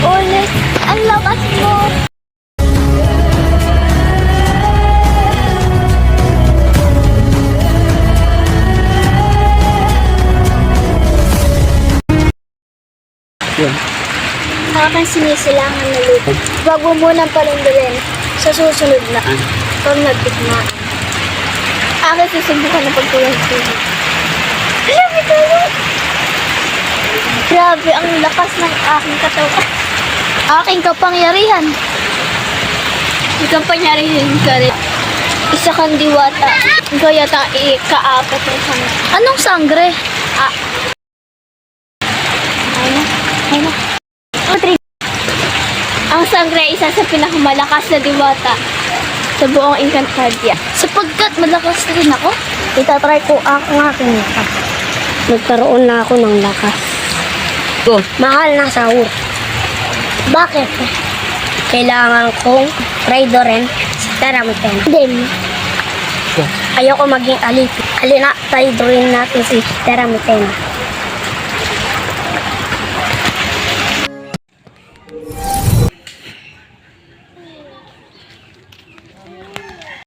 ulit. Ang lakas mo. Yun. Aking sinisilangan na luto. Huwag mo munang palundulin sa susunod na pag nagtikmaan. Aking susubukan na pagtulang-tulang. Alam mo ito? Grabe ang lakas ng aking katawan. Aking kapangyarihan. May kapangyarihan ka rin. Isa kang diwata. Gaya tang ikaapat ng sangre. Anong sangre? Ano? Ang sangre ay isa sa pinakamalakas na diwata sa buong Encantadia. Sapagkat malakas rin ako, Itatry ko ang aking lakas. Nagkaroon na ako ng lakas. Go. Mahal na sahur. bakit? Kailangan kong traidorin si Teramuten. Din. Ayoko maging alipin. Halina, traidorin natin si Teramuten.